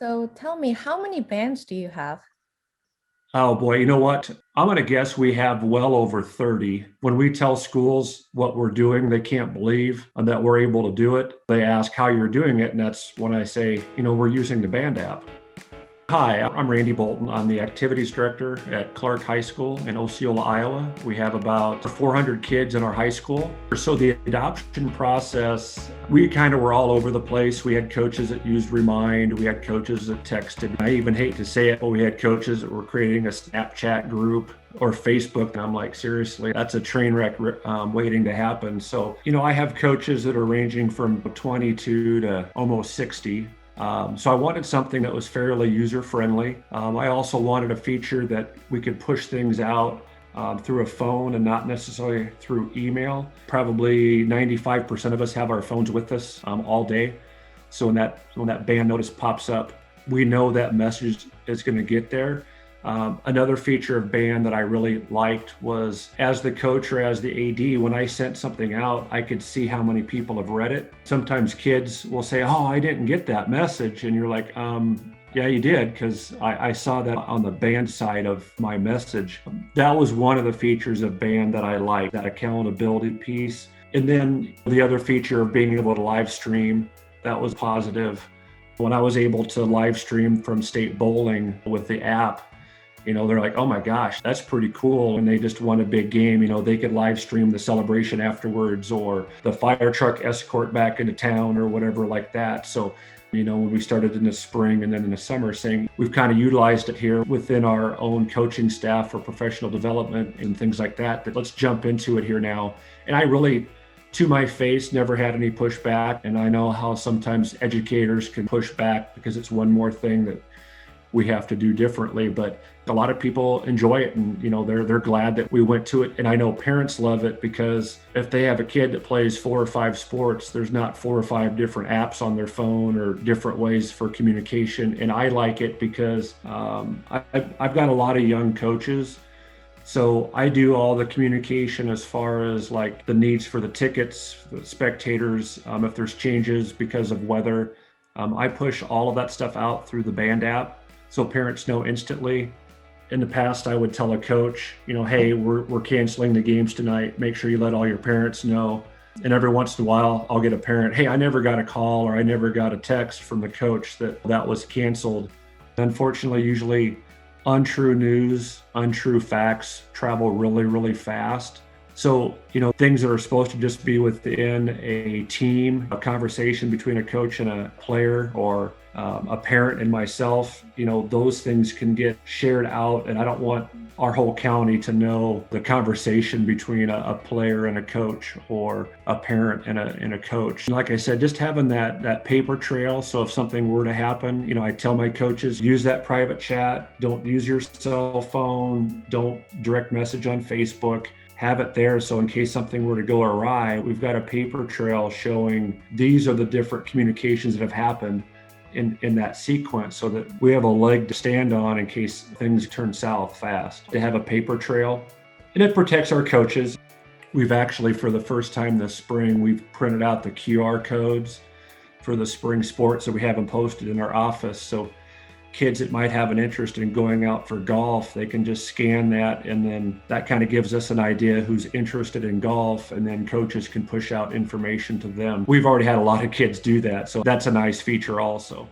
So tell me, how many bands do you have? Oh boy, you know what? I'm going to guess we have well over 30. When we tell schools what we're doing, they can't believe that we're able to do it. They ask how you're doing it, and that's when I say, we're using the band app. Hi, I'm Randy Bolton. I'm the activities director at Clark High School in Osceola, Iowa. We have about 400 kids in our high school. So the adoption process, we kind of were all over the place. We had coaches that used Remind. We had coaches that texted. I even hate to say it, but we had coaches that were creating a Snapchat group or Facebook. And I'm like, seriously, that's a train wreck waiting to happen. So, I have coaches that are ranging from 22 to almost 60. So I wanted something that was fairly user-friendly. I also wanted a feature that we could push things out through a phone and not necessarily through email. Probably 95% of us have our phones with us all day. So when that band notice pops up, we know that message is going to get there. Another feature of band that I really liked was, as the coach or as the AD, when I sent something out, I could see how many people have read it. Sometimes kids will say, "Oh, I didn't get that message." And you're like, yeah, you did, because I saw that on the band side of my message. That was one of the features of band that I liked, that accountability piece. And then the other feature of being able to live stream, that was positive. When I was able to live stream from state bowling with the app, they're like, "Oh my gosh, that's pretty cool." And they just won a big game. They could live stream the celebration afterwards, or the fire truck escort back into town, or whatever like that. So, when we started in the spring and then in the summer, saying we've kind of utilized it here within our own coaching staff for professional development and things like that, that let's jump into it here now. And I really, to my face, never had any pushback. And I know how sometimes educators can push back because it's one more thing that we have to do differently, but a lot of people enjoy it, and they're glad that we went to it. And I know parents love it, because if they have a kid that plays 4 or 5 sports, there's not 4 or 5 different apps on their phone or different ways for communication. And I like it because I've got a lot of young coaches, so I do all the communication as far as like the needs for the tickets, the spectators, if there's changes because of weather. I push all of that stuff out through the band app, so parents know instantly. In the past, I would tell a coach, "Hey, we're canceling the games tonight. Make sure you let all your parents know." And every once in a while, I'll get a parent, "Hey, I never got a call or I never got a text from the coach that was canceled." Unfortunately, usually untrue news, untrue facts travel really, really fast. So, things that are supposed to just be within a team, a conversation between a coach and a player, or a parent and myself, those things can get shared out. And I don't want our whole county to know the conversation between a player and a coach, or a parent and a coach. And like I said, just having that paper trail. So if something were to happen, I tell my coaches, use that private chat. Don't use your cell phone. Don't direct message on Facebook. Have it there, so in case something were to go awry, we've got a paper trail showing these are the different communications that have happened in that sequence, so that we have a leg to stand on in case things turn south fast. To have a paper trail, and it protects our coaches. We've actually, for the first time this spring, we've printed out the QR codes for the spring sports, so we have them posted in our office. So kids that might have an interest in going out for golf, they can just scan that, and then that kind of gives us an idea who's interested in golf, and then coaches can push out information to them. We've already had a lot of kids do that, so that's a nice feature also.